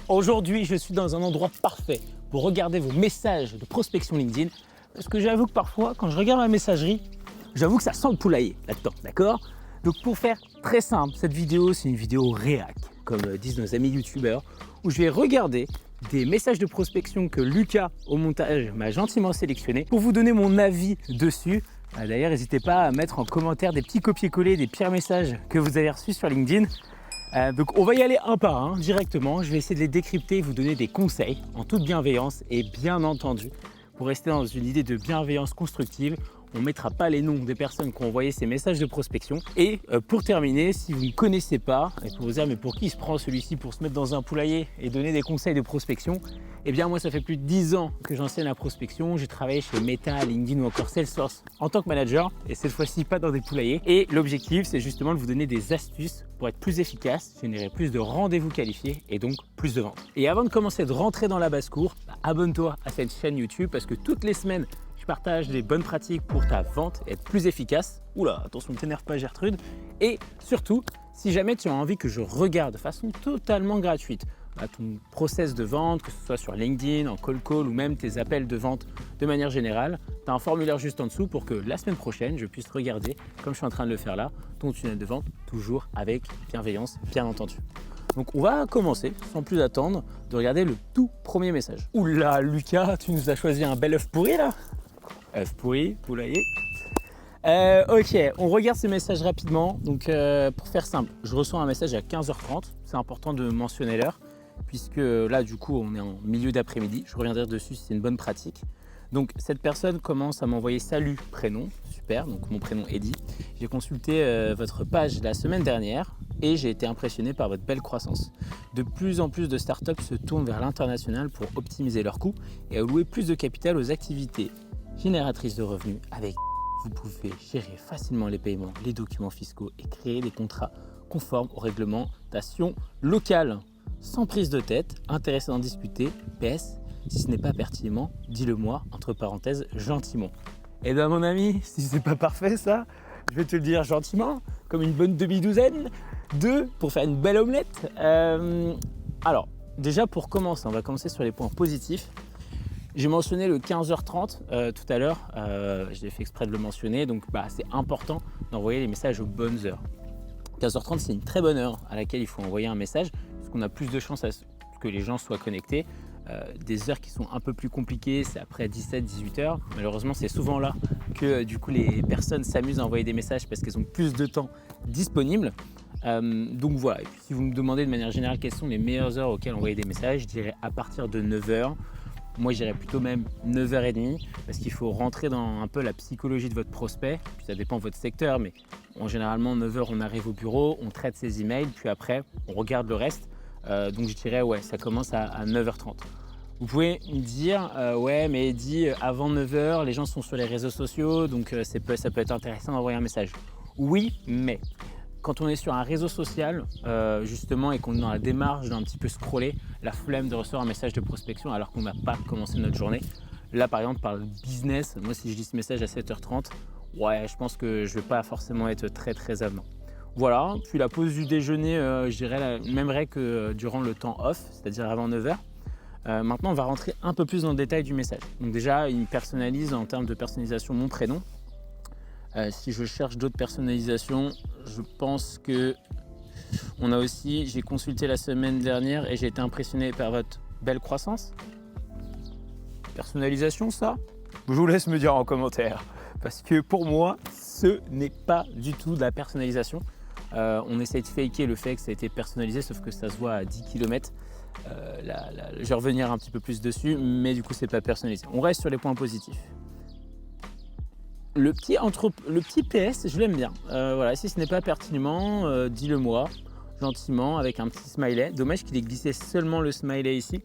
Aujourd'hui, je suis dans un endroit parfait pour regarder vos messages de prospection LinkedIn. Parce que j'avoue que parfois, quand je regarde ma messagerie, j'avoue que ça sent le poulailler là-dedans, d'accord? Donc pour faire très simple, cette vidéo, c'est une vidéo réac, comme disent nos amis youtubeurs, où je vais regarder des messages de prospection que Lucas, au montage, m'a gentiment sélectionnés pour vous donner mon avis dessus. D'ailleurs, n'hésitez pas à mettre en commentaire des petits copier-coller des pires messages que vous avez reçus sur LinkedIn. Donc on va y aller un par un directement. Je vais essayer de les décrypter et vous donner des conseils en toute bienveillance et bien entendu. Pour rester dans une idée de bienveillance constructive, on ne mettra pas les noms des personnes qui ont envoyé ces messages de prospection. Et pour terminer, si vous ne connaissez pas, et pour vous dire mais pour qui il se prend celui-ci pour se mettre dans un poulailler et donner des conseils de prospection, eh bien moi ça fait plus de 10 ans que j'enseigne la prospection. J'ai travaillé chez Meta, LinkedIn ou encore Salesforce en tant que manager et cette fois-ci pas dans des poulaillers. Et l'objectif c'est justement de vous donner des astuces pour être plus efficace, générer plus de rendez-vous qualifiés et donc plus de ventes. Et avant de commencer de rentrer dans la basse-cour, abonne-toi à cette chaîne YouTube parce que toutes les semaines, je partage des bonnes pratiques pour ta vente et être plus efficace. Oula, attention, ne t'énerve pas Gertrude. Et surtout, si jamais tu as envie que je regarde de façon totalement gratuite ton process de vente, que ce soit sur LinkedIn, en cold call ou même tes appels de vente de manière générale, tu as un formulaire juste en dessous pour que la semaine prochaine, je puisse regarder, comme je suis en train de le faire là, ton tunnel de vente, toujours avec bienveillance, bien entendu. Donc on va commencer, sans plus attendre, de regarder le tout premier message. Oula, Lucas, tu nous as choisi un bel œuf pourri là? œuf pourri, poulailler. Ok, on regarde ce message rapidement. Donc pour faire simple, je reçois un message à 15h30. C'est important de mentionner l'heure, puisque là du coup on est en milieu d'après-midi. Je reviendrai dessus si c'est une bonne pratique. Donc cette personne commence à m'envoyer salut prénom, super, donc mon prénom Eddy. J'ai consulté votre page la semaine dernière et j'ai été impressionné par votre belle croissance. De plus en plus de startups se tournent vers l'international pour optimiser leurs coûts et allouer plus de capital aux activités génératrices de revenus. Avec vous pouvez gérer facilement les paiements, les documents fiscaux et créer des contrats conformes aux réglementations locales. Sans prise de tête, intéressé d'en discuter, PS, si ce n'est pas pertinent, dis-le moi, entre parenthèses, gentiment. Eh bien mon ami, si c'est pas parfait ça, je vais te le dire gentiment, comme une bonne demi-douzaine, pour faire une belle omelette. Alors, déjà pour commencer, on va commencer sur les points positifs. J'ai mentionné le 15h30 tout à l'heure, j'ai fait exprès de le mentionner, donc c'est important d'envoyer les messages aux bonnes heures. 15h30 c'est une très bonne heure à laquelle il faut envoyer un message, parce qu'on a plus de chances à ce que les gens soient connectés. Des heures qui sont un peu plus compliquées, c'est après 17-18 heures. Malheureusement, c'est souvent là que du coup les personnes s'amusent à envoyer des messages parce qu'elles ont plus de temps disponible. Donc voilà, et puis si vous me demandez de manière générale quelles sont les meilleures heures auxquelles envoyer des messages, je dirais à partir de 9h. Moi, j'irais plutôt même 9h30 parce qu'il faut rentrer dans un peu la psychologie de votre prospect. Puis ça dépend de votre secteur, mais généralement 9h, on arrive au bureau, on traite ses emails, puis après, on regarde le reste. Donc je dirais, ouais, ça commence à 9h30. Vous pouvez me dire, ouais, mais Eddy, avant 9h, les gens sont sur les réseaux sociaux, donc ça peut être intéressant d'envoyer un message. Oui, mais quand on est sur un réseau social, justement, et qu'on est dans la démarche d'un petit peu scroller, la flemme de recevoir un message de prospection alors qu'on n'a pas commencé notre journée. Là, par exemple, par le business, moi, si je lis ce message à 7h30, ouais, je pense que je ne vais pas forcément être très avenant. Voilà, puis la pause du déjeuner, je dirais la même règle que durant le temps off, c'est-à-dire avant 9h. Maintenant, on va rentrer un peu plus dans le détail du message. Donc déjà, il me personnalise en termes de personnalisation mon prénom. Si je cherche d'autres personnalisations, je pense que j'ai consulté la semaine dernière et j'ai été impressionné par votre belle croissance. Personnalisation, ça? Je vous laisse me dire en commentaire. Parce que pour moi, ce n'est pas du tout de la personnalisation. On essaye de faker le fait que ça a été personnalisé, sauf que ça se voit à 10 km. Je vais revenir un petit peu plus dessus, mais du coup, c'est pas personnalisé. On reste sur les points positifs. Le petit PS, je l'aime bien. Voilà, si ce n'est pas pertinent, dis-le moi, gentiment, avec un petit smiley. Dommage qu'il ait glissé seulement le smiley ici.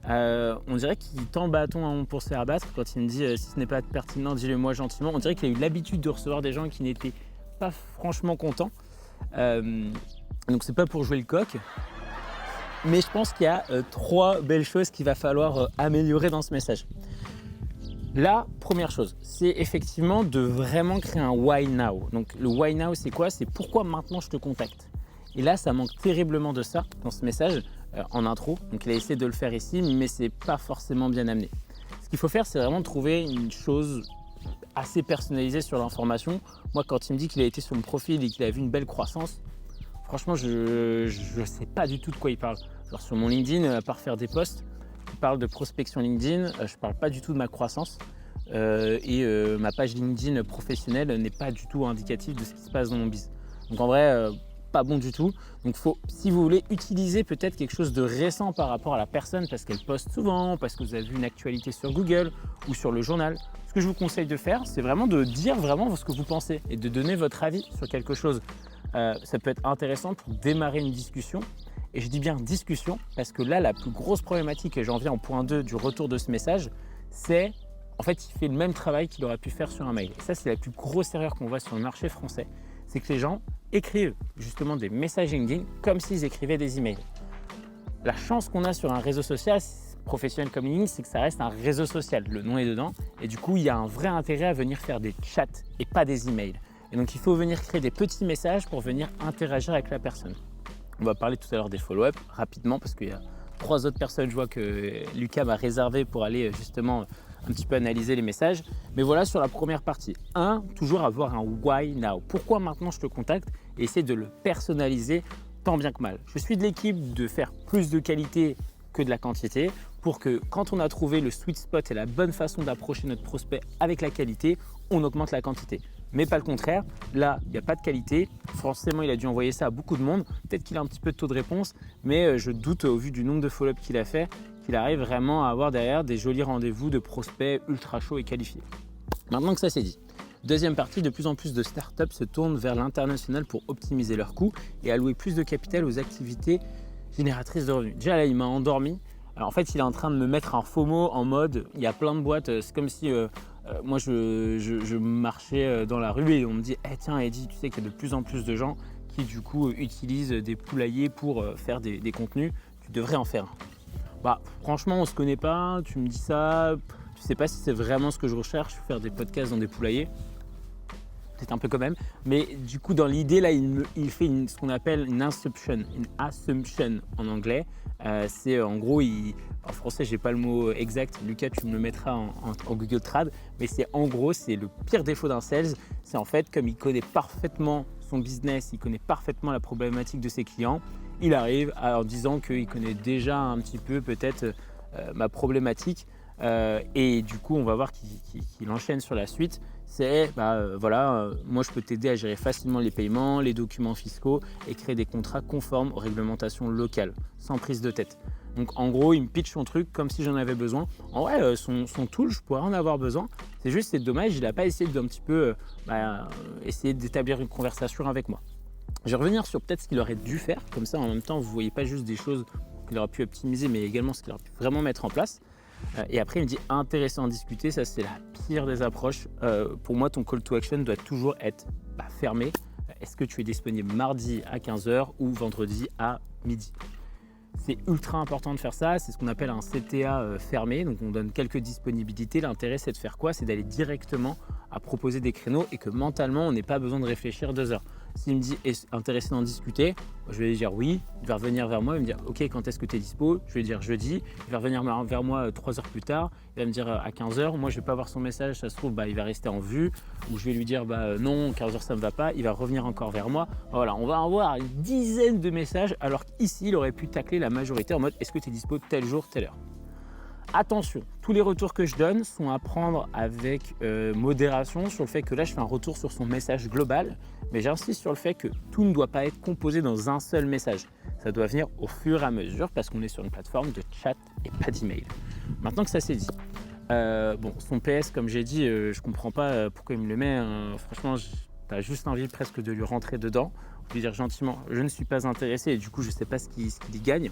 On dirait qu'il tend bâton pour se faire abattre quand il me dit si ce n'est pas pertinent, dis-le moi gentiment. On dirait qu'il a eu l'habitude de recevoir des gens qui n'étaient pas franchement contents. Donc c'est pas pour jouer le coq. Mais je pense qu'il y a 3 belles choses qu'il va falloir améliorer dans ce message. La première chose, c'est effectivement de vraiment créer un why now. Donc le why now, c'est quoi? C'est pourquoi maintenant je te contacte. Et là, ça manque terriblement de ça dans ce message. en intro. Donc il a essayé de le faire ici, mais c'est pas forcément bien amené. Ce qu'il faut faire, c'est vraiment trouver une chose assez personnalisée sur l'information. Moi, quand il me dit qu'il a été sur mon profil et qu'il a vu une belle croissance, franchement, je sais pas du tout de quoi il parle. Genre sur mon LinkedIn, à part faire des posts qui parlent de prospection LinkedIn, je parle pas du tout de ma croissance. Ma page LinkedIn professionnelle n'est pas du tout indicative de ce qui se passe dans mon biz. Donc en vrai, pas bon du tout. Donc si vous voulez utiliser peut-être quelque chose de récent par rapport à la personne parce qu'elle poste souvent, parce que vous avez vu une actualité sur Google ou sur le journal, ce que je vous conseille de faire, c'est vraiment de dire vraiment ce que vous pensez et de donner votre avis sur quelque chose. Ça peut être intéressant pour démarrer une discussion. Et je dis bien discussion parce que là, la plus grosse problématique, et j'en viens au point 2 du retour de ce message, c'est en fait, il fait le même travail qu'il aurait pu faire sur un mail. Et ça, c'est la plus grosse erreur qu'on voit sur le marché français. C'est que les gens écrivent justement des messages LinkedIn comme s'ils écrivaient des emails. La chance qu'on a sur un réseau social professionnel comme LinkedIn, c'est que ça reste un réseau social. Le nom est dedans. Et du coup, il y a un vrai intérêt à venir faire des chats et pas des emails. Et donc, il faut venir créer des petits messages pour venir interagir avec la personne. On va parler tout à l'heure des follow-up rapidement parce qu'il y a 3 autres personnes, je vois que Lucas m'a réservé pour aller justement un petit peu analyser les messages. Mais voilà sur la première partie. Toujours avoir un why now. Pourquoi maintenant je te contacte et essayer de le personnaliser tant bien que mal. Je suis de l'équipe de faire plus de qualité que de la quantité pour que quand on a trouvé le sweet spot et la bonne façon d'approcher notre prospect avec la qualité, on augmente la quantité. Mais pas le contraire. Là, il n'y a pas de qualité. Forcément, il a dû envoyer ça à beaucoup de monde. Peut-être qu'il a un petit peu de taux de réponse, mais je doute au vu du nombre de follow-up qu'il a fait, qu'il arrive vraiment à avoir derrière des jolis rendez-vous de prospects ultra chauds et qualifiés. Maintenant que ça c'est dit, deuxième partie, de plus en plus de startups se tournent vers l'international pour optimiser leurs coûts et allouer plus de capital aux activités génératrices de revenus. Déjà là, il m'a endormi. Alors, en fait, il est en train de me mettre un FOMO en mode, il y a plein de boîtes, c'est comme si moi je marchais dans la rue et on me dit hey, tiens Eddy, tu sais qu'il y a de plus en plus de gens qui du coup utilisent des poulaillers pour faire des contenus, tu devrais en faire un. Bah franchement on se connaît pas, tu me dis ça, je sais pas si c'est vraiment ce que je recherche, faire des podcasts dans des poulaillers. Peut-être un peu quand même, mais du coup dans l'idée là il fait ce qu'on appelle une assumption en anglais. C'est en gros, en français j'ai pas le mot exact, Lucas tu me le mettras en Google Trad, mais c'est en gros c'est le pire défaut d'un sales, c'est en fait comme il connaît parfaitement son business, il connaît parfaitement la problématique de ses clients, il arrive en disant qu'il connaît déjà un petit peu peut-être ma problématique et du coup on va voir qu'il enchaîne sur la suite. C'est moi je peux t'aider à gérer facilement les paiements, les documents fiscaux et créer des contrats conformes aux réglementations locales, sans prise de tête. Donc en gros, il me pitch son truc comme si j'en avais besoin. En vrai, son tool, je pourrais en avoir besoin. C'est juste, c'est dommage, il n'a pas essayé d'un petit peu essayer d'établir une conversation avec moi. Je vais revenir sur peut-être ce qu'il aurait dû faire, comme ça en même temps, vous ne voyez pas juste des choses qu'il aurait pu optimiser, mais également ce qu'il aurait pu vraiment mettre en place. Et après, il me dit intéressant à discuter, ça c'est la pire des approches. Pour moi, ton call to action doit toujours être fermé. Est-ce que tu es disponible mardi à 15h ou vendredi à midi? C'est ultra important de faire ça, c'est ce qu'on appelle un CTA fermé, donc on donne quelques disponibilités. L'intérêt c'est de faire quoi? C'est d'aller directement à proposer des créneaux et que mentalement on n'ait pas besoin de réfléchir 2 heures. S'il me dit est intéressé d'en discuter, je vais lui dire oui, il va revenir vers moi, il va me dire ok quand est-ce que tu es dispo, je vais lui dire jeudi, il va revenir vers moi 3 heures plus tard, il va me dire à 15h, moi je vais pas voir son message, ça se trouve il va rester en vue, ou je vais lui dire non 15h ça me va pas, il va revenir encore vers moi. Voilà, on va avoir une dizaine de messages alors qu'ici il aurait pu tacler la majorité en mode est-ce que tu es dispo tel jour, telle heure. Attention, tous les retours que je donne sont à prendre avec modération sur le fait que là je fais un retour sur son message global, mais j'insiste sur le fait que tout ne doit pas être composé dans un seul message. Ça doit venir au fur et à mesure parce qu'on est sur une plateforme de chat et pas d'email. Maintenant que ça c'est dit, son PS comme j'ai dit, je comprends pas pourquoi il me le met, franchement tu as juste envie presque de lui rentrer dedans, de lui dire gentiment je ne suis pas intéressé et du coup je sais pas ce qu'il y gagne.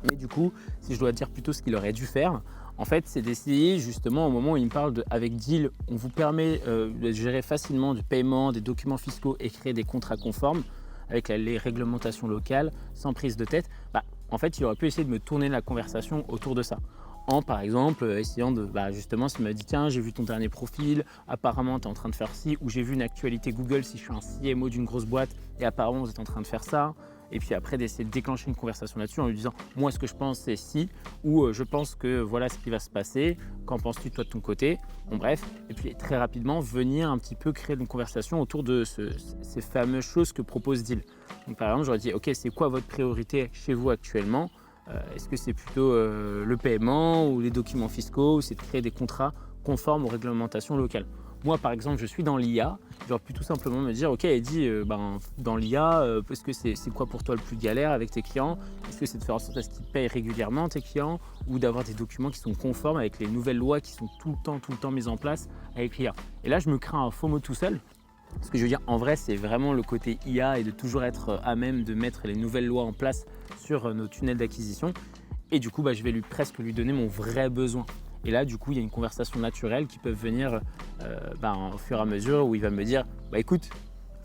Mais du coup, si je dois dire plutôt ce qu'il aurait dû faire, en fait, c'est d'essayer justement au moment où il me parle avec Deal, on vous permet de gérer facilement du paiement, des documents fiscaux et créer des contrats conformes avec les réglementations locales sans prise de tête. En fait, il aurait pu essayer de me tourner la conversation autour de ça. Par exemple, essayant de, justement, s'il m'a dit tiens, j'ai vu ton dernier profil, apparemment tu es en train de faire ci, ou j'ai vu une actualité Google si je suis un CMO d'une grosse boîte et apparemment vous êtes en train de faire ça. et puis après d'essayer de déclencher une conversation là-dessus en lui disant « moi ce que je pense c'est si » ou « je pense que voilà ce qui va se passer, qu'en penses-tu toi de ton côté ?» Bon bref, et puis très rapidement venir un petit peu créer une conversation autour de ces fameuses choses que propose Deal. Donc par exemple, j'aurais dit « ok, c'est quoi votre priorité chez vous actuellement ? Est-ce que c'est plutôt le paiement ou les documents fiscaux ou c'est de créer des contrats conformes aux réglementations locales ?» Moi, par exemple, je suis dans l'IA, j'aurais pu tout simplement me dire, ok, Eddy, dans l'IA, est-ce que c'est quoi pour toi le plus galère avec tes clients? Est-ce que c'est de faire en sorte à ce qu'ils payent régulièrement tes clients ou d'avoir des documents qui sont conformes avec les nouvelles lois qui sont tout le temps mises en place avec l'IA? Et là, je me crée un FOMO tout seul. Ce que je veux dire, en vrai, c'est vraiment le côté IA et de toujours être à même de mettre les nouvelles lois en place sur nos tunnels d'acquisition. Et du coup, je vais presque lui donner mon vrai besoin. Et là, du coup, il y a une conversation naturelle qui peut venir au fur et à mesure où il va me dire écoute,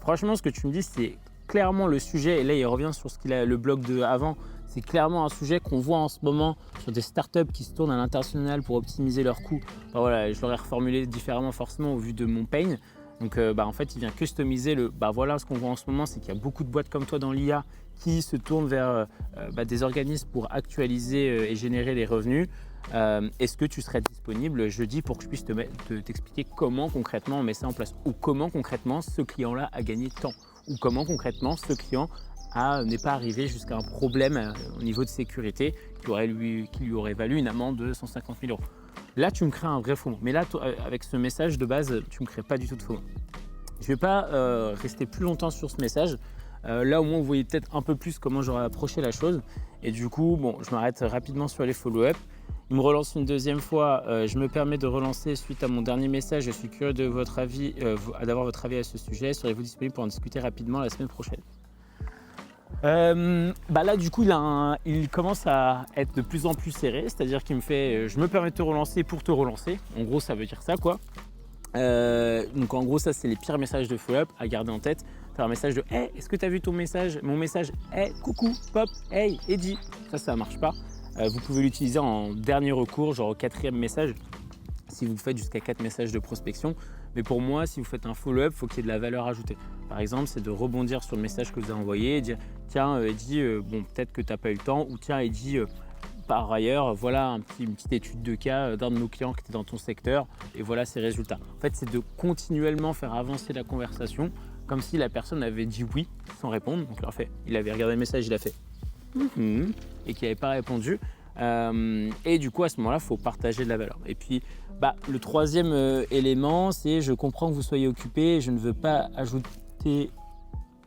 franchement, ce que tu me dis, c'est clairement le sujet. Et là, il revient sur le blog de avant. C'est clairement un sujet qu'on voit en ce moment sur des startups qui se tournent à l'international pour optimiser leurs coûts. Voilà, je l'aurais reformulé différemment forcément au vu de mon pain. Donc, en fait, il vient customiser voilà, ce qu'on voit en ce moment, c'est qu'il y a beaucoup de boîtes comme toi dans l'IA qui se tournent vers des organismes pour actualiser et générer les revenus. Est-ce que tu serais disponible jeudi pour que je puisse t'expliquer comment concrètement on met ça en place ou comment concrètement ce client-là a gagné tant ou comment concrètement ce client n'est pas arrivé jusqu'à un problème au niveau de sécurité qui lui aurait valu une amende de 150 000 €. Là, tu me crées un vrai FOMO. Mais là, avec ce message de base, tu ne me crées pas du tout de FOMO. Je ne vais pas rester plus longtemps sur ce message. Là, au moins, vous voyez peut-être un peu plus comment j'aurais approché la chose. Et du coup, je m'arrête rapidement sur les follow-up. Il me relance une deuxième fois. Je me permets de relancer suite à mon dernier message. Je suis curieux de votre avis, d'avoir votre avis à ce sujet. Serez-vous disponible pour en discuter rapidement la semaine prochaine? Là, du coup, il commence à être de plus en plus serré. C'est-à-dire qu'il me fait je me permets de te relancer pour te relancer. En gros, ça veut dire ça, quoi. Donc en gros, ça, c'est les pires messages de follow-up à garder en tête. Faire un message de hey, est-ce que tu as vu ton message? Mon message, hey, coucou, pop, hey, Eddy. Ça marche pas. Vous pouvez l'utiliser en dernier recours, genre au 4e message, si vous faites jusqu'à 4 messages de prospection. Mais pour moi, si vous faites un follow-up, il faut qu'il y ait de la valeur ajoutée. Par exemple, c'est de rebondir sur le message que vous avez envoyé et dire tiens, Eddy, peut-être que tu n'as pas eu le temps, ou tiens, Eddy, par ailleurs, voilà une petite étude de cas d'un de nos clients qui était dans ton secteur et voilà ses résultats. En fait, c'est de continuellement faire avancer la conversation comme si la personne avait dit oui sans répondre. Donc, il avait regardé le message, il a fait et qui n'avait pas répondu. Et du coup, à ce moment-là, il faut partager de la valeur. Et puis, le troisième élément, c'est je comprends que vous soyez occupé, je ne veux pas ajouter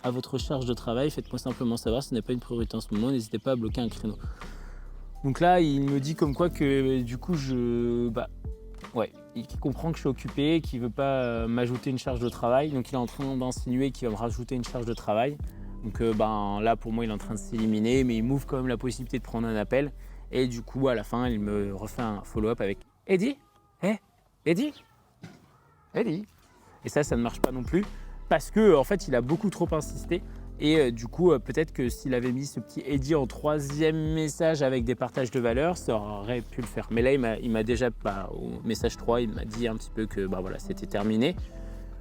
à votre charge de travail. Faites-moi simplement savoir, ce n'est pas une priorité en ce moment, n'hésitez pas à bloquer un créneau. Donc là, il me dit comme quoi que du coup, il comprend que je suis occupé, qu'il ne veut pas m'ajouter une charge de travail. Donc il est en train d'insinuer qu'il va me rajouter une charge de travail. Donc là, pour moi, il est en train de s'éliminer, mais il m'ouvre quand même la possibilité de prendre un appel. Et du coup, à la fin, il me refait un follow-up avec « Eddy ? Eddy ? Eddy ?» Et ça ne marche pas non plus parce qu'en fait, il a beaucoup trop insisté. Et du coup, peut-être que s'il avait mis ce petit Eddy en 3e message avec des partages de valeur, ça aurait pu le faire. Mais là, il m'a déjà, au message 3, il m'a dit un petit peu que c'était terminé.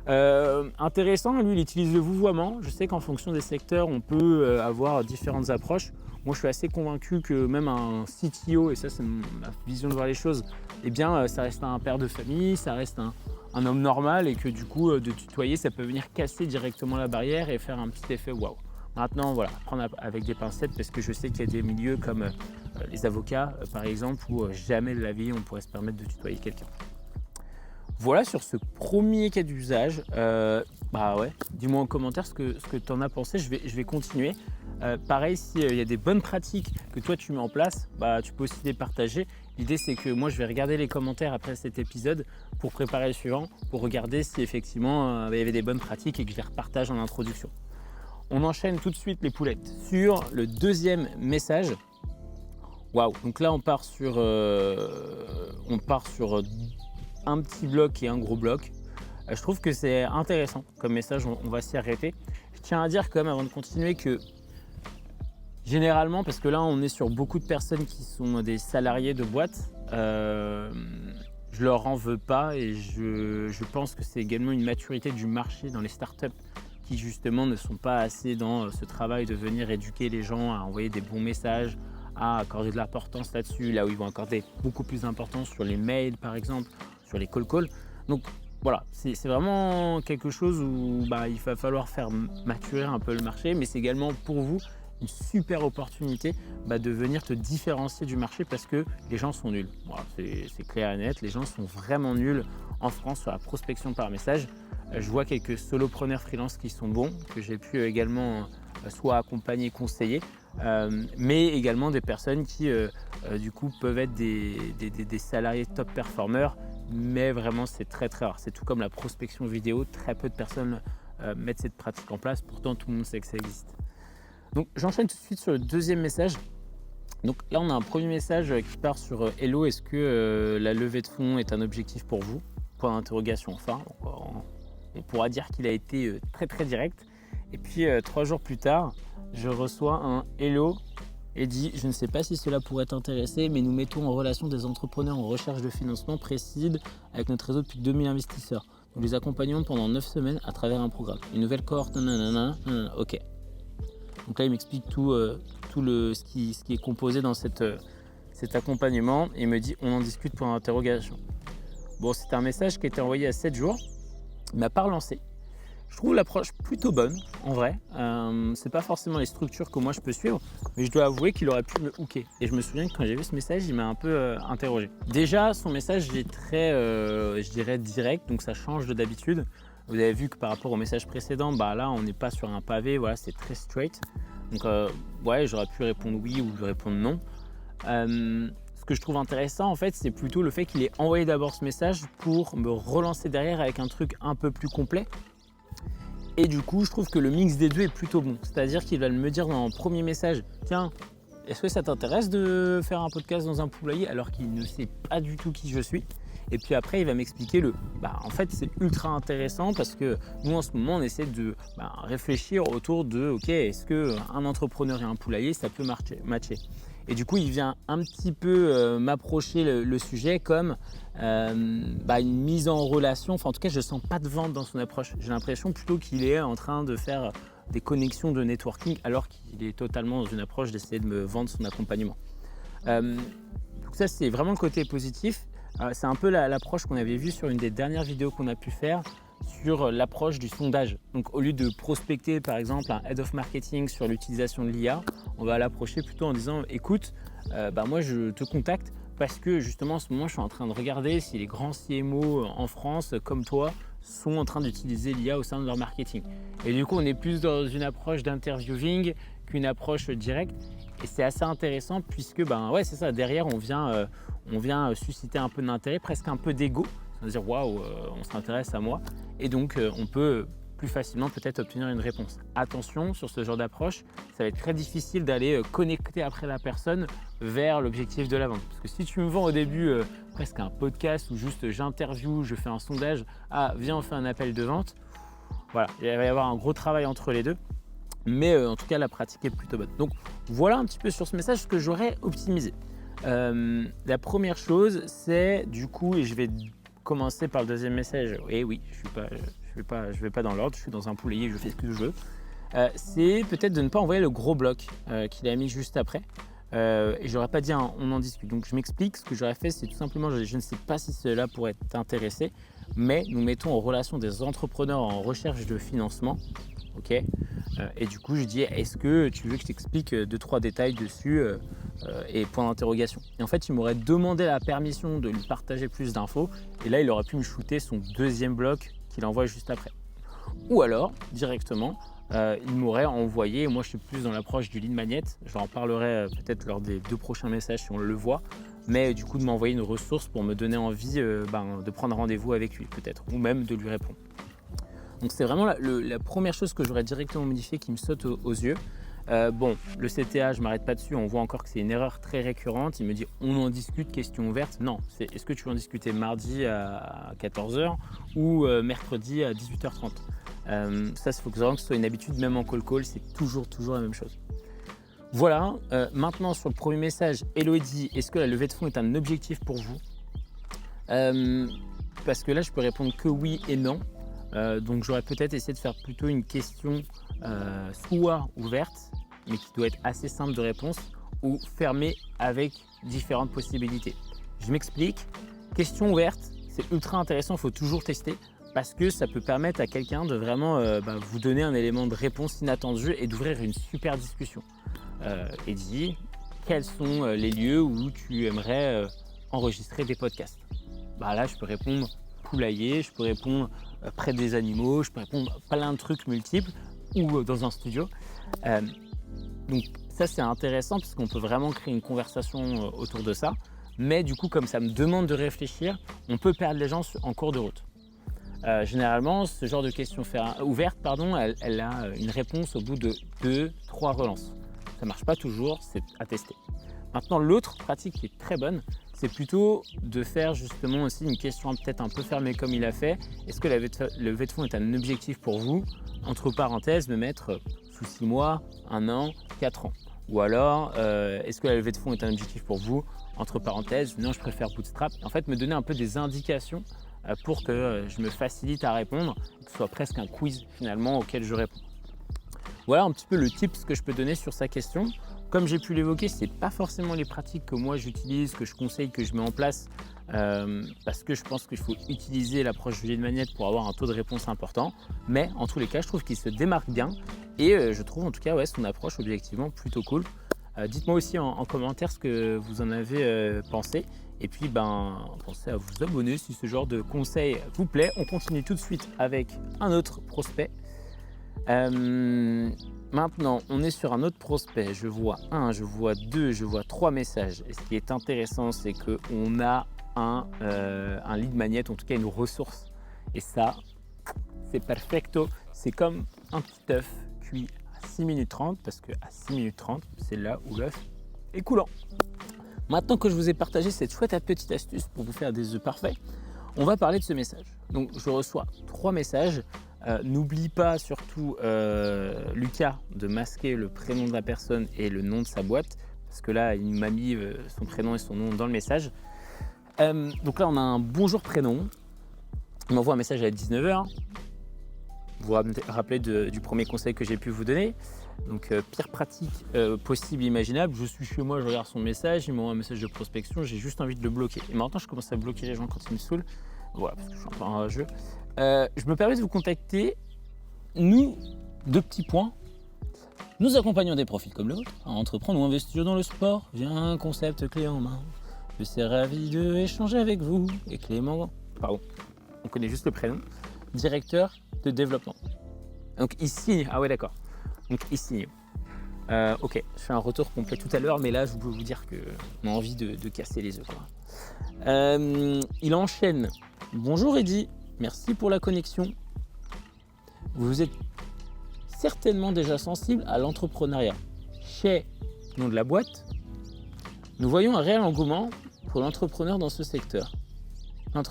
Intéressant, lui, il utilise le vouvoiement. Je sais qu'en fonction des secteurs, on peut avoir différentes approches. Moi, je suis assez convaincu que même un CTO, et ça, c'est ma vision de voir les choses, ça reste un père de famille, ça reste un homme normal et que du coup, de tutoyer, ça peut venir casser directement la barrière et faire un petit effet waouh. Maintenant, voilà, prendre avec des pincettes parce que je sais qu'il y a des milieux comme les avocats, par exemple, où jamais de la vie, on pourrait se permettre de tutoyer quelqu'un. Voilà sur ce premier cas d'usage. Dis-moi en commentaire ce que tu en as pensé. Je vais continuer. Pareil, s'il y a des bonnes pratiques que toi tu mets en place, tu peux aussi les partager. L'idée, c'est que moi, je vais regarder les commentaires après cet épisode pour préparer le suivant, pour regarder si effectivement il y avait des bonnes pratiques et que je les repartage en introduction. On enchaîne tout de suite les poulettes sur le 2e message. Waouh, donc là, on part sur un petit bloc et un gros bloc. Je trouve que c'est intéressant comme message, on va s'y arrêter. Je tiens à dire quand même avant de continuer que généralement, parce que là on est sur beaucoup de personnes qui sont des salariés de boîtes, je leur en veux pas et je pense que c'est également une maturité du marché dans les startups qui justement ne sont pas assez dans ce travail de venir éduquer les gens à envoyer des bons messages, à accorder de l'importance là-dessus, là où ils vont accorder beaucoup plus d'importance sur les mails par exemple, sur les call. Donc voilà, c'est vraiment quelque chose où il va falloir faire maturer un peu le marché, mais c'est également pour vous une super opportunité de venir te différencier du marché parce que les gens sont nuls. Voilà, c'est clair et net, les gens sont vraiment nuls en France sur la prospection par message. Je vois quelques solopreneurs freelance qui sont bons, que j'ai pu également soit accompagner, conseiller, mais également des personnes qui du coup peuvent être des salariés top performeurs, mais vraiment c'est très rare. C'est tout comme la prospection vidéo, très peu de personnes mettent cette pratique en place, pourtant tout le monde sait que ça existe. Donc j'enchaîne tout de suite sur le deuxième message. Donc là on a un premier message qui part sur Hello, est-ce que la levée de fonds est un objectif pour vous? Point d'interrogation enfin. On pourra dire qu'il a été très direct. Et puis 3 jours plus tard, je reçois un Hello et dit « Je ne sais pas si cela pourrait t'intéresser, mais nous mettons en relation des entrepreneurs en recherche de financement précide avec notre réseau depuis 2000 investisseurs. Nous les accompagnons pendant 9 semaines à travers un programme. Une nouvelle cohorte, nanana. Ok. » Donc là, il m'explique tout ce qui est composé dans cet accompagnement et il me dit « On en discute pour l'interrogation. » Bon, c'est un message qui a été envoyé à 7 jours. Il m'a pas relancé. Je trouve l'approche plutôt bonne, en vrai. C'est pas forcément les structures que moi je peux suivre, mais je dois avouer qu'il aurait pu me hooker. Et je me souviens que quand j'ai vu ce message, il m'a un peu interrogé. Déjà, son message est très, je dirais, direct, donc ça change de d'habitude. Vous avez vu que par rapport au message précédent, là, on n'est pas sur un pavé, voilà, c'est très straight. Donc, ouais, j'aurais pu répondre oui ou lui répondre non. Ce que je trouve intéressant, en fait, c'est plutôt le fait qu'il ait envoyé d'abord ce message pour me relancer derrière avec un truc un peu plus complet. Et du coup, je trouve que le mix des deux est plutôt bon. C'est-à-dire qu'il va me dire dans le premier message, tiens, est-ce que ça t'intéresse de faire un podcast dans un poulailler alors qu'il ne sait pas du tout qui je suis? Et puis après, il va m'expliquer en fait, c'est ultra intéressant parce que nous, en ce moment, on essaie de réfléchir autour de, ok, est-ce qu'un entrepreneur et un poulailler, ça peut matcher? Et du coup, il vient un petit peu m'approcher le sujet comme une mise en relation. Enfin, en tout cas, je ne sens pas de vente dans son approche. J'ai l'impression plutôt qu'il est en train de faire des connexions de networking alors qu'il est totalement dans une approche d'essayer de me vendre son accompagnement. Donc ça, c'est vraiment le côté positif. C'est un peu l'approche qu'on avait vue sur une des dernières vidéos qu'on a pu faire sur l'approche du sondage. Donc au lieu de prospecter par exemple un head of marketing sur l'utilisation de l'IA, on va l'approcher plutôt en disant écoute, moi je te contacte parce que justement en ce moment je suis en train de regarder si les grands CMO en France comme toi sont en train d'utiliser l'IA au sein de leur marketing. Et du coup on est plus dans une approche d'interviewing qu'une approche directe. Et c'est assez intéressant puisque ouais, c'est ça, derrière on vient susciter un peu d'intérêt, presque un peu d'ego. C'est-à-dire waouh, on s'intéresse à moi et donc on peut plus facilement peut-être obtenir une réponse. Attention sur ce genre d'approche, ça va être très difficile d'aller connecter après la personne vers l'objectif de la vente. Parce que si tu me vends au début presque un podcast ou juste j'interview, je fais un sondage, viens on fait un appel de vente, voilà, il va y avoir un gros travail entre les deux. Mais en tout cas la pratique est plutôt bonne. Donc voilà un petit peu sur ce message ce que j'aurais optimisé. La première chose c'est du coup, et je vais commencer par le deuxième message. Et oui, je vais pas dans l'ordre, je suis dans un poulailler, je fais ce que je veux. C'est peut-être de ne pas envoyer le gros bloc qu'il a mis juste après. Et j'aurais pas dit on en discute. Donc je m'explique, ce que j'aurais fait c'est tout simplement, je ne sais pas si cela pourrait t'intéresser, mais nous mettons en relation des entrepreneurs en recherche de financement. Ok, et du coup je dis est-ce que tu veux que je t'explique 2-3 détails dessus et point d'interrogation. Et en fait il m'aurait demandé la permission de lui partager plus d'infos et là il aurait pu me shooter son deuxième bloc qu'il envoie juste après. Ou alors directement il m'aurait envoyé, moi je suis plus dans l'approche du lead magnet, j'en parlerai peut-être lors des 2 prochains messages si on le voit, mais du coup de m'envoyer une ressource pour me donner envie de prendre rendez-vous avec lui peut-être, ou même de lui répondre. Donc c'est vraiment la première chose que j'aurais directement modifiée qui me saute aux yeux. Le CTA, je ne m'arrête pas dessus, on voit encore que c'est une erreur très récurrente. Il me dit on en discute, question ouverte. Non, c'est est-ce que tu veux en discuter mardi à 14h ou mercredi à 18h30. Ça, il faut vraiment que ce soit une habitude, même en call, c'est toujours la même chose. Voilà, maintenant sur le premier message, Hello dit est-ce que la levée de fonds est un objectif pour vous? Parce que là, je peux répondre que oui et non. Donc j'aurais peut-être essayé de faire plutôt une question soit ouverte, mais qui doit être assez simple de réponse, ou fermée avec différentes possibilités. Je m'explique. Question ouverte, c'est ultra intéressant, il faut toujours tester parce que ça peut permettre à quelqu'un de vraiment vous donner un élément de réponse inattendu et d'ouvrir une super discussion. Eddie, quels sont les lieux où tu aimerais enregistrer des podcasts? Là, je peux répondre poulailler, je peux répondre près des animaux, je peux répondre plein de trucs multiples ou dans un studio. Donc ça, c'est intéressant parce qu'on peut vraiment créer une conversation autour de ça. Mais du coup, comme ça me demande de réfléchir, on peut perdre les gens en cours de route. Généralement, ce genre de question ouverte, elle a une réponse au bout de 2-3 relances. Ça ne marche pas toujours, c'est à tester. Maintenant, l'autre pratique qui est très bonne, c'est plutôt de faire justement aussi une question peut-être un peu fermée comme il a fait. Est-ce que la levée de fonds est un objectif pour vous? Entre parenthèses, me mettre sous 6 mois, 1 an, 4 ans. Ou alors, est-ce que la levée de fonds est un objectif pour vous? Entre parenthèses, non, je préfère bootstrap. En fait, me donner un peu des indications pour que je me facilite à répondre, que ce soit presque un quiz finalement auquel je réponds. Voilà un petit peu le tips que je peux donner sur sa question. Comme j'ai pu l'évoquer, ce n'est pas forcément les pratiques que moi j'utilise, que je conseille, que je mets en place, parce que je pense qu'il faut utiliser l'approche Julie de Magnette pour avoir un taux de réponse important. Mais en tous les cas, je trouve qu'il se démarque bien et je trouve en tout cas son approche objectivement plutôt cool. Dites-moi aussi en commentaire ce que vous en avez pensé. Et puis, pensez à vous abonner si ce genre de conseil vous plaît. On continue tout de suite avec un autre prospect. Maintenant, on est sur un autre prospect. Je vois 1, je vois 2, je vois 3 messages. Et ce qui est intéressant, c'est qu'on a un lead magnet, en tout cas une ressource. Et ça, c'est perfecto. C'est comme un petit œuf cuit à 6 minutes 30, parce qu'à 6 minutes 30, c'est là où l'œuf est coulant. Maintenant que je vous ai partagé cette chouette petite astuce pour vous faire des œufs parfaits, on va parler de ce message. Donc, je reçois 3 messages. N'oublie pas surtout, Lucas, de masquer le prénom de la personne et le nom de sa boîte, parce que là, il m'a mis son prénom et son nom dans le message. Donc là, on a un bonjour prénom. Il m'envoie un message à 19h. Vous vous rappelez du premier conseil que j'ai pu vous donner. Donc, pire pratique possible, imaginable. Je suis chez moi, je regarde son message, il m'envoie un message de prospection, j'ai juste envie de le bloquer. Et maintenant, je commence à bloquer les gens quand ils me saoulent. Voilà, parce que je suis un peu rageux. Je me permets de vous contacter. Nous, 2 petits points. Nous accompagnons des profils comme le vôtre à entreprendre ou investir dans le sport via un concept clé en main. Je suis ravi de échanger avec vous. Et Clément, on connaît juste le prénom, directeur de développement. Donc ici, ah ouais d'accord. Donc ici, ok, je fais un retour complet tout à l'heure, mais là je peux vous dire qu'on a envie de casser les œufs, quoi. Il enchaîne. Bonjour Eddy, merci pour la connexion. Vous êtes certainement déjà sensible à l'entrepreneuriat. Chez le nom de la boîte, nous voyons un réel engouement pour l'entrepreneur dans ce secteur. Un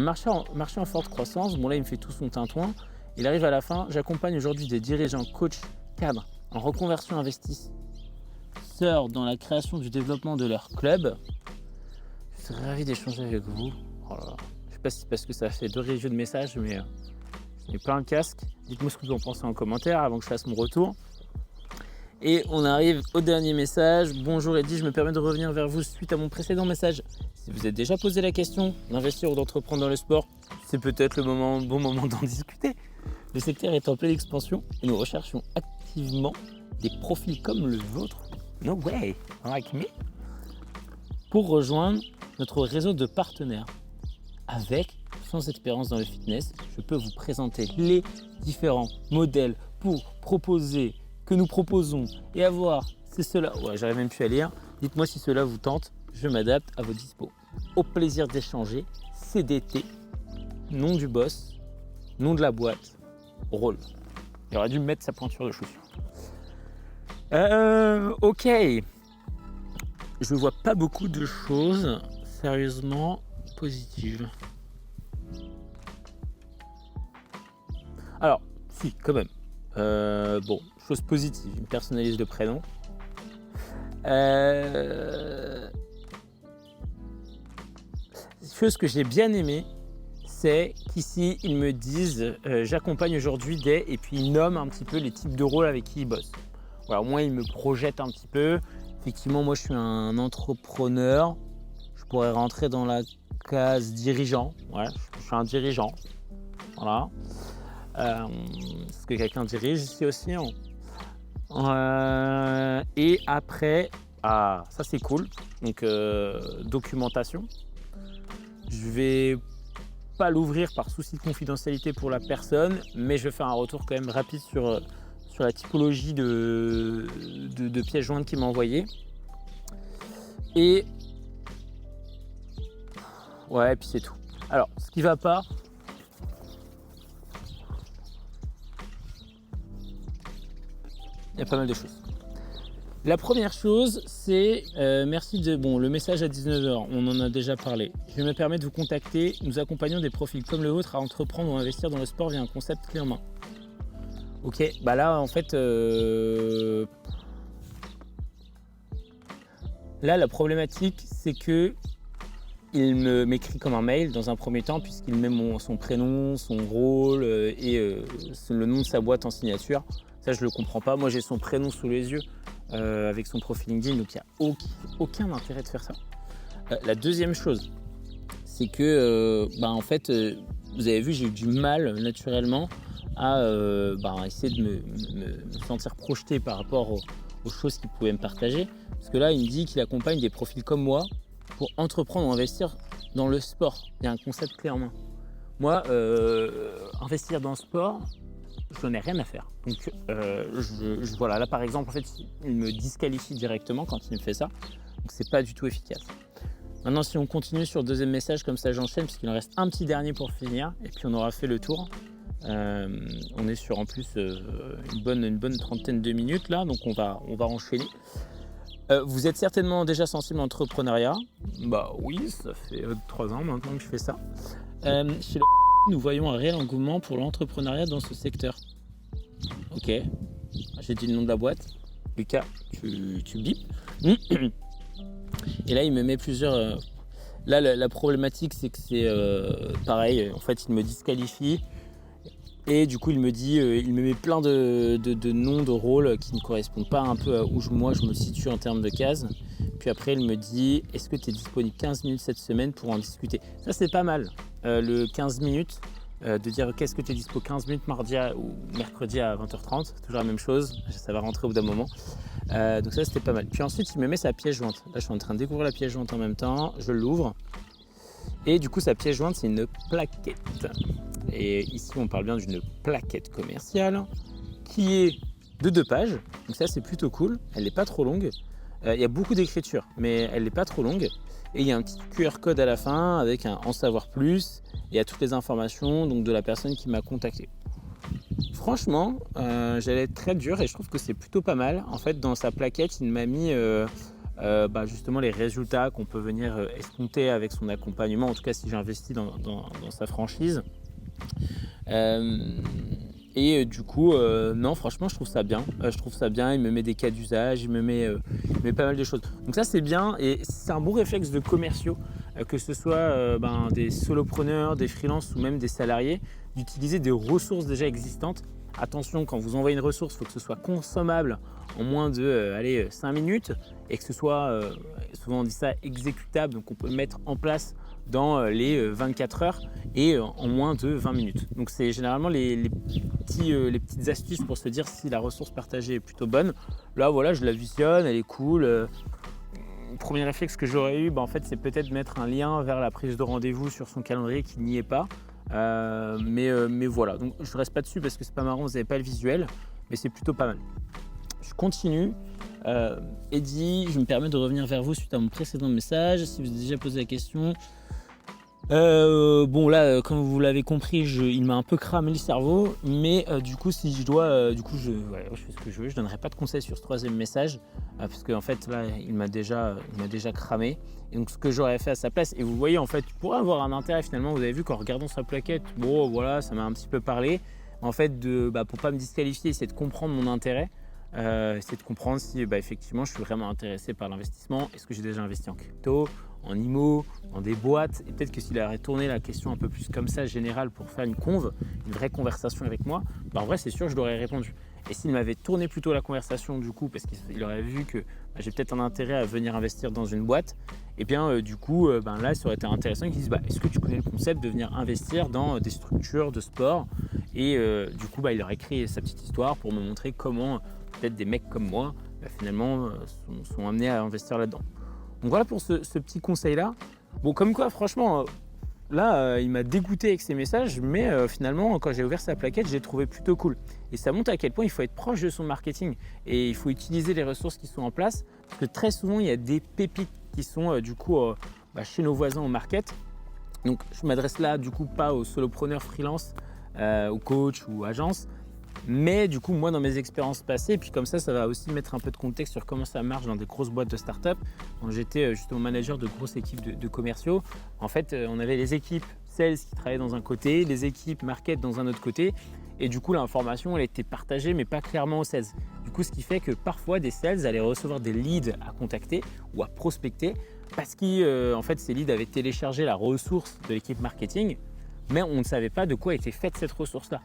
marché en forte croissance, bon là il me fait tout son tintouin, il arrive à la fin. J'accompagne aujourd'hui des dirigeants, coachs, cadres en reconversion investisseurs dans la création du développement de leur club. Je serais ravi d'échanger avec vous. Oh là là. Je ne sais pas si c'est parce que ça fait 2 reviews de messages, mais je n'ai pas un casque. Dites-moi ce que vous en pensez en commentaire avant que je fasse mon retour. Et on arrive au dernier message. Bonjour Eddy, je me permets de revenir vers vous suite à mon précédent message. Si vous êtes déjà posé la question d'investir ou d'entreprendre dans le sport, c'est peut-être le bon moment d'en discuter. Le secteur est en pleine expansion et nous recherchons activement des profils comme le vôtre. No way, like me. Pour rejoindre notre réseau de partenaires. Avec, sans expérience dans le fitness, je peux vous présenter les différents modèles que nous proposons et avoir, c'est cela, ouais, j'arrive même plus à lire. Dites-moi si cela vous tente, je m'adapte à vos dispos. Au plaisir d'échanger, CDT, nom du boss, nom de la boîte, rôle. Il aurait dû me mettre sa pointure de chaussure. Ok. Je vois pas beaucoup de choses sérieusement positives. Alors, si, quand même. Bon, chose positive, il me personnalise le prénom. Chose que j'ai bien aimé, c'est qu'ici, ils me disent j'accompagne aujourd'hui des… Et puis, ils nomment un petit peu les types de rôles avec qui ils bossent. Voilà, au moins, ils me projettent un petit peu. Effectivement, moi, je suis un entrepreneur. Je pourrais rentrer dans la case dirigeant. Ouais, je suis un dirigeant. Voilà. Est-ce que quelqu'un dirige ici aussi, hein. Et après, ça c'est cool. Donc, documentation. Je vais pas l'ouvrir par souci de confidentialité pour la personne, mais je vais faire un retour quand même rapide sur la typologie de pièces jointes qu'il m'a envoyé. Et ouais, et puis c'est tout. Alors, ce qui va pas, il y a pas mal de choses. La première chose, c'est merci de… Bon, le message à 19h, on en a déjà parlé. Je me permets de vous contacter. Nous accompagnons des profils comme le vôtre à entreprendre ou investir dans le sport via un concept clé en main. Ok, bah là, en fait, là, la problématique, c'est que il m'écrit comme un mail dans un premier temps, puisqu'il met son prénom, son rôle et le nom de sa boîte en signature. Ça, je ne le comprends pas. Moi, j'ai son prénom sous les yeux avec son profil LinkedIn, donc il n'y a aucun intérêt de faire ça. La deuxième chose, c'est que, en fait, vous avez vu, j'ai eu du mal naturellement à essayer de me sentir projeté par rapport aux choses qu'il pouvait me partager. Parce que là, il me dit qu'il accompagne des profils comme moi pour entreprendre ou investir dans le sport. Il y a un concept clé en main. Moi, investir dans le sport, je n'en ai rien à faire. Donc, voilà, là par exemple, en fait, il me disqualifie directement quand il me fait ça. Donc, c'est pas du tout efficace. Maintenant, si on continue sur le deuxième message, comme ça j'enchaîne, puisqu'il en reste un petit dernier pour finir, et puis on aura fait le tour. On est sur en plus une bonne trentaine de minutes là, donc on va enchaîner. Vous êtes certainement déjà sensible à l'entrepreneuriat. Bah oui, ça fait 3 ans maintenant que je fais ça. Chez nous voyons un réel engouement pour l'entrepreneuriat dans ce secteur. Ok, j'ai dit le nom de la boîte. Lucas, tu bipes. Et là, il me met plusieurs… Là, la problématique, c'est que c'est pareil. En fait, il me disqualifie. Et du coup, il me dit, il me met plein de noms de rôles qui ne correspondent pas un peu à où moi je me situe en termes de cases. Puis après, il me dit, est-ce que tu es disponible 15 minutes cette semaine pour en discuter? Ça, c'est pas mal, le 15 minutes, de dire qu'est-ce que tu es dispo 15 minutes mardi ou mercredi à 20h30, toujours la même chose, ça va rentrer au bout d'un moment. Donc ça, c'était pas mal. Puis ensuite, il me met sa pièce jointe. Là, je suis en train de découvrir la pièce jointe en même temps, je l'ouvre. Et du coup, sa pièce jointe, c'est une plaquette. Et ici, on parle bien d'une plaquette commerciale qui est de 2 pages. Donc ça, c'est plutôt cool. Elle n'est pas trop longue. Il y a beaucoup d'écriture, mais elle n'est pas trop longue. Et il y a un petit QR code à la fin avec un « En savoir plus » et il y a toutes les informations donc, de la personne qui m'a contacté. Franchement, j'allais être très dur et je trouve que c'est plutôt pas mal. En fait, dans sa plaquette, il m'a mis… justement les résultats qu'on peut venir escompter avec son accompagnement, en tout cas si j'investis dans sa franchise. Du coup, non, franchement, je trouve ça bien. Il me met des cas d'usage, il me met pas mal de choses. Donc ça, c'est bien et c'est un bon réflexe de commerciaux, que ce soit des solopreneurs, des freelances ou même des salariés, d'utiliser des ressources déjà existantes. Attention, quand vous envoyez une ressource, il faut que ce soit consommable en moins de 5 minutes et que ce soit, souvent on dit ça, exécutable, donc on peut le mettre en place dans les 24 heures et en moins de 20 minutes. Donc c'est généralement les petites astuces pour se dire si la ressource partagée est plutôt bonne. Là voilà, je la visionne, elle est cool. Le premier réflexe que j'aurais eu, en fait, c'est peut-être mettre un lien vers la prise de rendez-vous sur son calendrier qui n'y est pas. Mais voilà, donc je ne reste pas dessus parce que c'est pas marrant, vous n'avez pas le visuel, mais c'est plutôt pas mal. Je continue. Eddy, je me permets de revenir vers vous suite à mon précédent message. Si vous avez déjà posé la question, bon là, comme vous l'avez compris, il m'a un peu cramé le cerveau, mais du coup, si je dois, je fais ce que je veux. Je donnerai pas de conseils sur ce 3e message parce qu'en fait là, il m'a déjà cramé. Et donc ce que j'aurais fait à sa place, et vous voyez en fait, pour avoir un intérêt finalement, vous avez vu qu'en regardant sa plaquette, bon voilà, ça m'a un petit peu parlé. En fait, pour pas me disqualifier, c'est de comprendre mon intérêt. essayer de comprendre si effectivement je suis vraiment intéressé par l'investissement. Est-ce que j'ai déjà investi en crypto, en IMO, dans des boîtes? Et peut-être que s'il aurait tourné la question un peu plus comme ça, générale, pour faire une vraie conversation avec moi, en vrai c'est sûr je lui aurais répondu. Et s'il m'avait tourné plutôt la conversation du coup, parce qu'il aurait vu que j'ai peut-être un intérêt à venir investir dans une boîte, et bien là ça aurait été intéressant qu'ils disent est-ce que tu connais le concept de venir investir dans des structures de sport? Et il aurait créé sa petite histoire pour me montrer comment peut-être des mecs comme moi finalement sont amenés à investir là-dedans. Donc voilà pour ce petit conseil-là. Bon, comme quoi, franchement, il m'a dégoûté avec ses messages, mais finalement, quand j'ai ouvert sa plaquette, j'ai trouvé plutôt cool. Et ça montre à quel point il faut être proche de son marketing et il faut utiliser les ressources qui sont en place, parce que très souvent, il y a des pépites qui sont chez nos voisins au market. Donc, je m'adresse là, du coup, pas aux solopreneurs freelance, aux coachs ou agences, mais du coup, moi, dans mes expériences passées, et puis comme ça va aussi mettre un peu de contexte sur comment ça marche dans des grosses boîtes de start-up. Quand j'étais justement manager de grosses équipes de commerciaux, en fait, on avait les équipes sales qui travaillaient dans un côté, les équipes market dans un autre côté, et du coup, l'information, elle était partagée, mais pas clairement aux sales. Du coup, ce qui fait que parfois, des sales allaient recevoir des leads à contacter ou à prospecter, parce qu'en fait, ces leads avaient téléchargé la ressource de l'équipe marketing, mais on ne savait pas de quoi était faite cette ressource-là.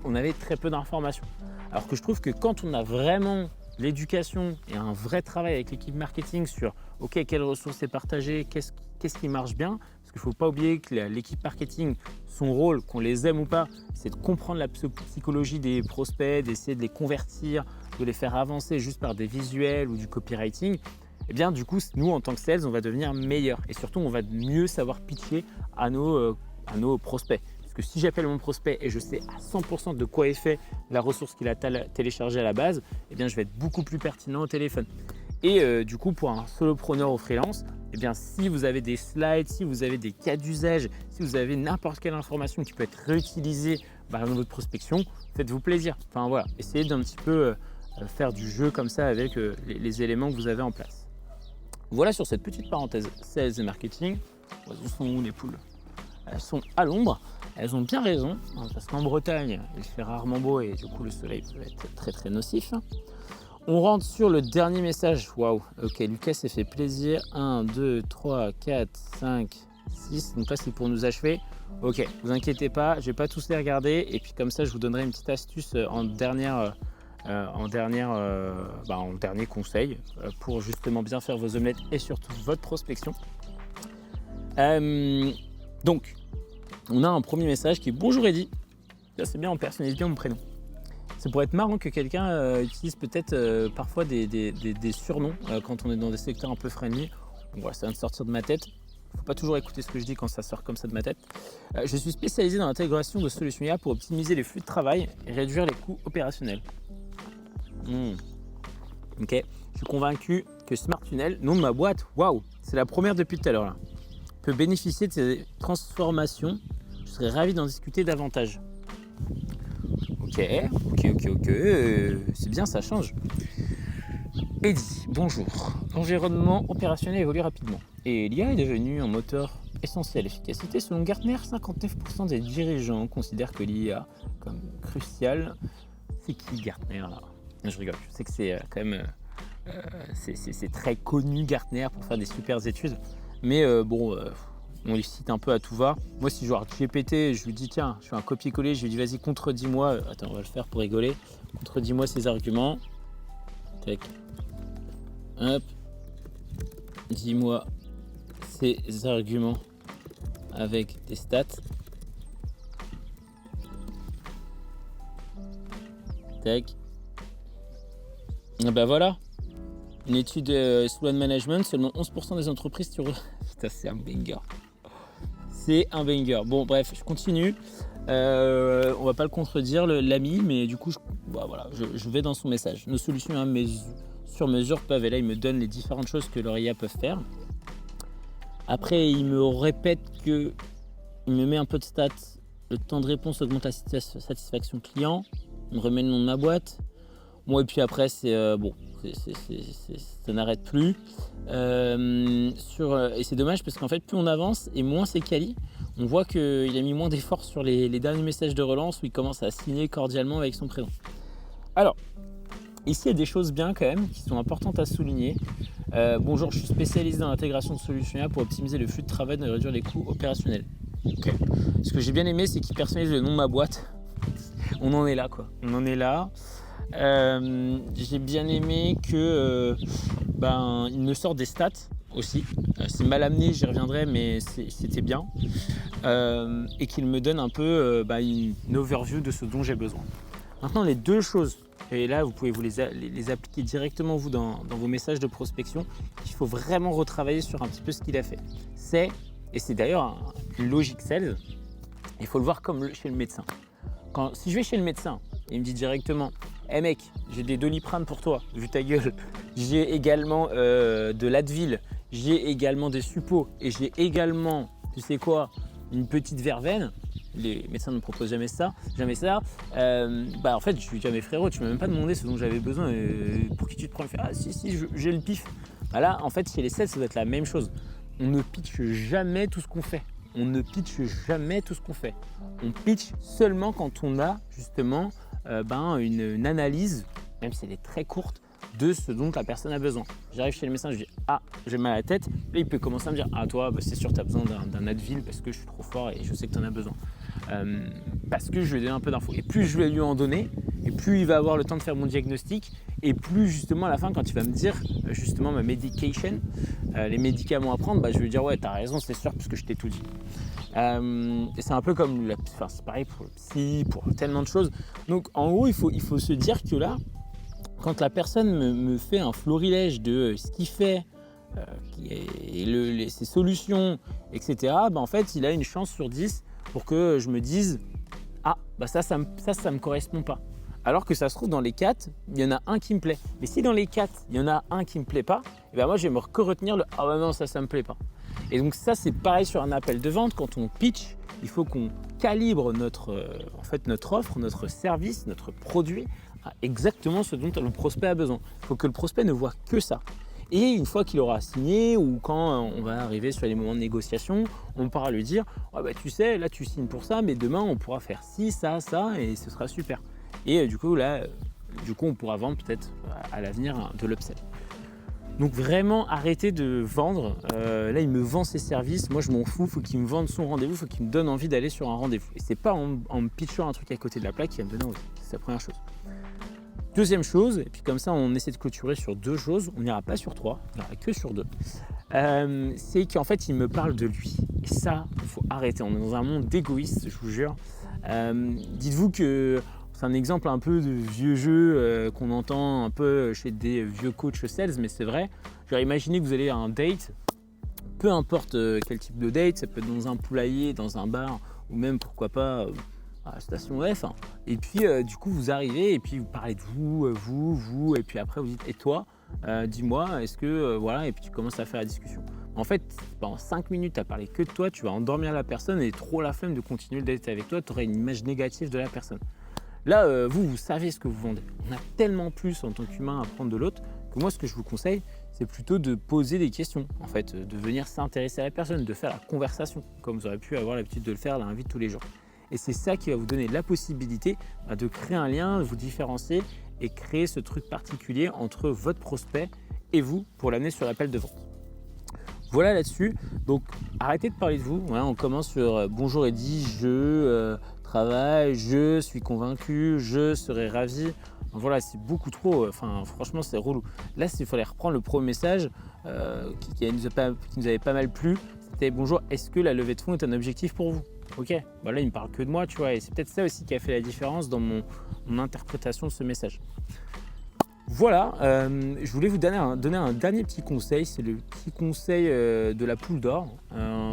On avait très peu d'informations. Alors que je trouve que quand on a vraiment l'éducation et un vrai travail avec l'équipe marketing sur quelle ressource est partagée, qu'est-ce qui marche bien, parce qu'il ne faut pas oublier que l'équipe marketing, son rôle, qu'on les aime ou pas, c'est de comprendre la psychologie des prospects, d'essayer de les convertir, de les faire avancer juste par des visuels ou du copywriting. Et bien du coup, nous en tant que sales, on va devenir meilleurs et surtout on va mieux savoir pitcher à nos prospects. Parce que si j'appelle mon prospect et je sais à 100% de quoi est fait la ressource qu'il a téléchargée à la base, eh bien, je vais être beaucoup plus pertinent au téléphone. Et du coup, pour un solopreneur ou freelance, eh bien, si vous avez des slides, si vous avez des cas d'usage, si vous avez n'importe quelle information qui peut être réutilisée dans votre prospection, faites-vous plaisir. Enfin voilà, essayez d'un petit peu faire du jeu comme ça avec les éléments que vous avez en place. Voilà sur cette petite parenthèse sales et marketing. Où sont où les poules? Elles sont à l'ombre, elles ont bien raison, parce qu'en Bretagne, il fait rarement beau et du coup le soleil peut être très très nocif. On rentre sur le dernier message. Waouh, ok, Lucas s'est fait plaisir. 1, 2, 3, 4, 5, 6. Donc là, c'est pour nous achever. Ok, vous inquiétez pas, je ne vais pas tous les regarder. Et puis comme ça, je vous donnerai une petite astuce en dernier conseil pour justement bien faire vos omelettes et surtout votre prospection. Donc, on a un premier message qui est « Bonjour Eddy ». Là, c'est bien, on personnalise bien mon prénom. Ça pourrait être marrant que quelqu'un utilise peut-être parfois des surnoms quand on est dans des secteurs un peu friendly. Donc voilà, ça vient de sortir de ma tête. Il ne faut pas toujours écouter ce que je dis quand ça sort comme ça de ma tête. Je suis spécialisé dans l'intégration de solutions IA pour optimiser les flux de travail et réduire les coûts opérationnels. Ok, je suis convaincu que Smart Tunnel, nom de ma boîte, waouh, c'est la première depuis tout à l'heure là, peut bénéficier de ces transformations. Je serais ravi d'en discuter davantage. Ok, c'est bien, ça change. Eddy, bonjour. L'environnement opérationnel évolue rapidement et l'IA est devenue un moteur essentiel à l'efficacité. Selon Gartner, 59% des dirigeants considèrent que l'IA comme cruciale. C'est qui Gartner là? Je rigole, je sais que c'est quand même c'est très connu Gartner pour faire des super études, mais on les cite un peu à tout va. Moi, si je vois GPT, je lui dis tiens, je fais un copier-coller, je lui dis vas-y, contredis-moi. Attends, on va le faire pour rigoler. Contredis-moi ces arguments. Tac. Hop. Dis-moi ces arguments avec des stats. Tac. Et ben voilà. Une étude Sloan Management, seulement 11% des entreprises sur... Putain, c'est un banger. C'est un banger. Bon, bref, je continue. On va pas le contredire, l'ami, mais du coup, je vais dans son message. Nos solutions sur mesure peuvent, et là, il me donne les différentes choses que leur IA peuvent faire. Après, il me répète il me met un peu de stats. Le temps de réponse augmente la satisfaction client. Il me remet le nom de ma boîte. Bon, et puis après, ça n'arrête plus. Et c'est dommage parce qu'en fait, plus on avance et moins c'est quali. On voit qu'il a mis moins d'efforts sur les derniers messages de relance où il commence à signer cordialement avec son prénom. Alors, Ici, il y a des choses bien quand même qui sont importantes à souligner. Bonjour, je suis spécialisé dans l'intégration de solutions IA pour optimiser le flux de travail et réduire les coûts opérationnels. Ok. Ce que j'ai bien aimé, c'est qu'il personnalise le nom de ma boîte. On en est là, quoi. On en est là. J'ai bien aimé que il me sort des stats aussi. C'est mal amené, j'y reviendrai, mais c'était bien. Et qu'il me donne un peu une overview de ce dont j'ai besoin. Maintenant, les deux choses, et là vous pouvez vous les appliquer directement vous dans vos messages de prospection, il faut vraiment retravailler sur un petit peu ce qu'il a fait. Et c'est d'ailleurs une logique sales, il faut le voir comme chez le médecin. Si je vais chez le médecin, il me dit directement hey mec, j'ai des Doliprane pour toi, vu ta gueule. J'ai également de l'Advil, j'ai également des suppos et j'ai également, tu sais quoi, une petite verveine. Les médecins ne me proposent jamais ça. En fait, je lui dis à mes frérots, tu m'as même pas demandé ce dont j'avais besoin et pour qui tu te prends. Il fait ah si, j'ai le pif. Là, en fait, chez les sales, ça doit être la même chose. On ne pitch jamais tout ce qu'on fait. On pitch seulement quand on a justement une analyse, même si elle est très courte, de ce dont la personne a besoin. J'arrive chez le médecin, je dis ah, j'ai mal à la tête. Là, il peut commencer à me dire ah toi, c'est sûr, tu as besoin d'un Advil parce que je suis trop fort et je sais que tu en as besoin. Parce que je lui ai donné un peu d'infos. Et plus je vais lui en donner, et plus il va avoir le temps de faire mon diagnostic, et plus justement à la fin, quand il va me dire justement ma medication, les médicaments à prendre, je vais lui dire ouais, t'as raison, c'est sûr, parce que je t'ai tout dit. Et c'est un peu comme c'est pareil pour le psy, pour tellement de choses. Donc en gros, il faut se dire que là, quand la personne me fait un florilège de ce qu'il fait, ses solutions, etc., en fait, il a une chance sur 10 pour que je me dise ah, ça me correspond pas. Alors que ça se trouve, dans les 4, il y en a un qui me plaît. Mais si dans les 4, il y en a un qui me plaît pas, moi, je vais me retenir le ah non, ça me plaît pas. Et donc ça, c'est pareil sur un appel de vente. Quand on pitch, il faut qu'on calibre notre offre, notre service, notre produit à exactement ce dont le prospect a besoin. Il faut que le prospect ne voit que ça. Et une fois qu'il aura signé ou quand on va arriver sur les moments de négociation, on pourra lui dire tu sais, là tu signes pour ça, mais demain on pourra faire ci, ça, et ce sera super. Et du coup, on pourra vendre peut-être à l'avenir de l'upsell. Donc vraiment arrêtez de vendre. Là, il me vend ses services. Moi, je m'en fous. Il faut qu'il me vende son rendez-vous. Il faut qu'il me donne envie d'aller sur un rendez-vous. Et c'est pas en me pitchant un truc à côté de la plaque qui va me donner envie. C'est la première chose. Deuxième chose, et puis comme ça, on essaie de clôturer sur 2 choses. On n'ira pas sur 3, on n'ira que sur 2. C'est qu'en fait, il me parle de lui. Et ça, il faut arrêter. On est dans un monde d'égoïste, je vous jure. Dites-vous que c'est un exemple un peu de vieux jeu qu'on entend un peu chez des vieux coachs sales, mais c'est vrai. Genre, imaginez que vous allez à un date, peu importe quel type de date, ça peut être dans un poulailler, dans un bar, ou même pourquoi pas à la station F. Et puis du coup, vous arrivez et puis vous parlez de vous, et puis après vous dites et toi, dis-moi, est-ce que voilà, et puis tu commences à faire la discussion. En fait, pendant 5 minutes à parler que de toi, tu vas endormir la personne et trop la flemme de continuer le date avec toi, tu aurais une image négative de la personne. Là, vous savez ce que vous vendez. On a tellement plus en tant qu'humain à prendre de l'autre que moi, ce que je vous conseille, c'est plutôt de poser des questions, en fait, de venir s'intéresser à la personne, de faire la conversation, comme vous aurez pu avoir l'habitude de le faire dans la vie de tous les jours. Et c'est ça qui va vous donner la possibilité de créer un lien, de vous différencier et créer ce truc particulier entre votre prospect et vous pour l'amener sur l'appel de vente. Voilà là-dessus. Donc, arrêtez de parler de vous. Voilà, on commence sur bonjour Eddy, je travaille, je suis convaincu, je serai ravi. Voilà, c'est beaucoup trop. Franchement, c'est relou. Là, il fallait reprendre le premier message qui nous avait pas mal plu. C'était bonjour, est-ce que la levée de fonds est un objectif pour vous ? Ok, là il me parle que de moi, tu vois, et c'est peut-être ça aussi qui a fait la différence dans mon interprétation de ce message. Voilà, je voulais vous donner un dernier petit conseil, c'est le petit conseil de la poule d'or.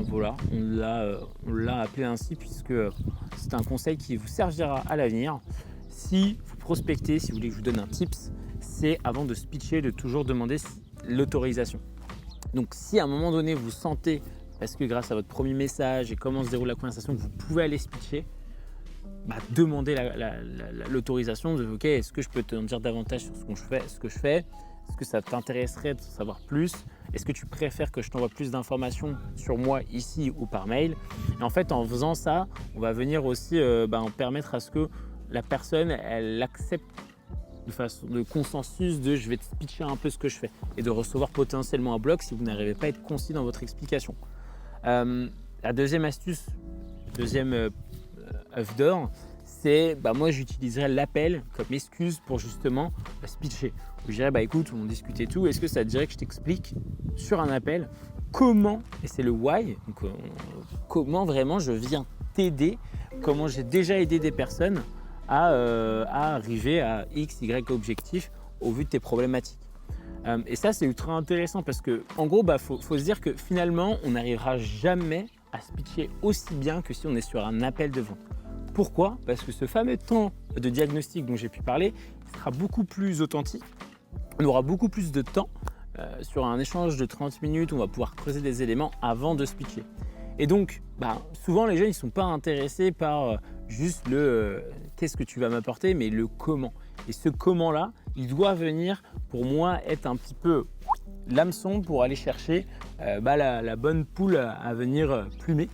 Voilà, on l'a appelé ainsi puisque c'est un conseil qui vous servira à l'avenir. Si vous prospectez, si vous voulez que je vous donne un tips, c'est avant de se pitcher de toujours demander l'autorisation. Donc si à un moment donné vous sentez, parce que grâce à votre premier message et comment se déroule la conversation, vous pouvez aller se pitcher, demandez l'autorisation de ok, est-ce que je peux te dire davantage sur ce que je fais, est-ce que ça t'intéresserait de savoir plus, est-ce que tu préfères que je t'envoie plus d'informations sur moi ici ou par mail. Et en fait, en faisant ça, on va venir aussi permettre à ce que la personne elle accepte façon de consensus de je vais te pitcher un peu ce que je fais et de recevoir potentiellement un bloc si vous n'arrivez pas à être concis dans votre explication. La deuxième astuce, deuxième œuf d'or, c'est moi j'utiliserais l'appel comme excuse pour justement se pitcher. Je dirais écoute, on discutait tout, est-ce que ça te dirait que je t'explique sur un appel comment, et c'est le why, donc comment vraiment je viens t'aider, comment j'ai déjà aidé des personnes à arriver à X, Y objectif au vu de tes problématiques. Et ça c'est ultra intéressant parce que en gros faut se dire que finalement on n'arrivera jamais à se pitcher aussi bien que si on est sur un appel de vente. Pourquoi? Parce que ce fameux temps de diagnostic dont j'ai pu parler sera beaucoup plus authentique, on aura beaucoup plus de temps sur un échange de 30 minutes, on va pouvoir creuser des éléments avant de se pitcher. Et donc, souvent les gens ils ne sont pas intéressés par juste le qu'est-ce que tu vas m'apporter, mais le comment. Et ce comment-là, il doit venir pour moi être un petit peu l'hameçon pour aller chercher la bonne poule à venir plumer.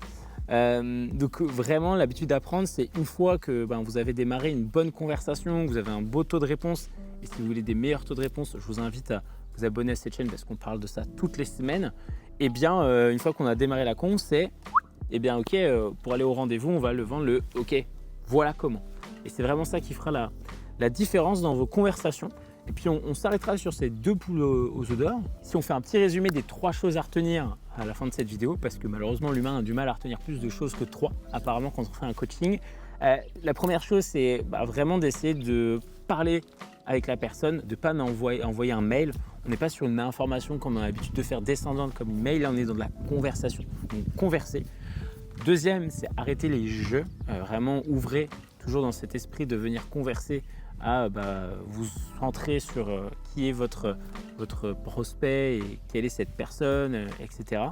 Donc vraiment l'habitude d'apprendre, c'est une fois que vous avez démarré une bonne conversation, vous avez un beau taux de réponse, et si vous voulez des meilleurs taux de réponse, je vous invite à vous abonner à cette chaîne parce qu'on parle de ça toutes les semaines. Et bien une fois qu'on a démarré la con, c'est ok, pour aller au rendez-vous, on va le vendre le ok, voilà comment. Et c'est vraiment ça qui fera la différence dans vos conversations. Et puis on s'arrêtera sur ces deux poules aux œufs d'or. Si on fait un petit résumé des 3 choses à retenir à la fin de cette vidéo, parce que malheureusement l'humain a du mal à retenir plus de choses que 3 apparemment quand on fait un coaching. La première chose c'est vraiment d'essayer de parler avec la personne, de ne pas envoyer un mail. On n'est pas sur une information qu'on a l'habitude de faire descendante comme une mail, là on est dans de la conversation, donc converser. Deuxième, c'est arrêter les jeux, vraiment ouvrez toujours dans cet esprit de venir converser à vous centrer sur qui est votre prospect et quelle est cette personne, etc.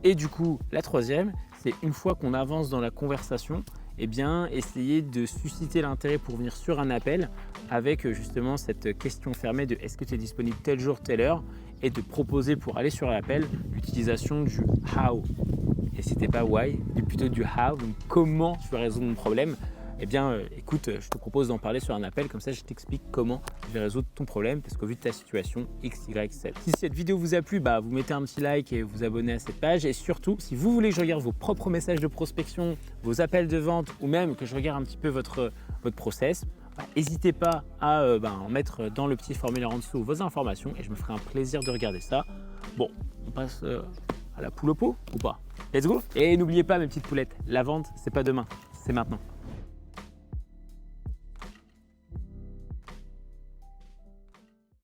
Et du coup, la troisième, c'est une fois qu'on avance dans la conversation, essayer de susciter l'intérêt pour venir sur un appel avec justement cette question fermée de est-ce que tu es disponible tel jour, telle heure, et de proposer pour aller sur l'appel l'utilisation du how. Et c'était pas why, mais plutôt du how, donc comment tu vas résoudre mon problème. Écoute, je te propose d'en parler sur un appel, comme ça je t'explique comment je vais résoudre ton problème parce qu'au vu de ta situation X, Y, Z. Si cette vidéo vous a plu, vous mettez un petit like et vous abonnez à cette page. Et surtout, si vous voulez que je regarde vos propres messages de prospection, vos appels de vente ou même que je regarde un petit peu votre process, n'hésitez pas à en mettre dans le petit formulaire en dessous vos informations et je me ferai un plaisir de regarder ça. Bon, on passe à la poule au pot ou pas? Let's go! Et n'oubliez pas mes petites poulettes, la vente c'est pas demain, c'est maintenant.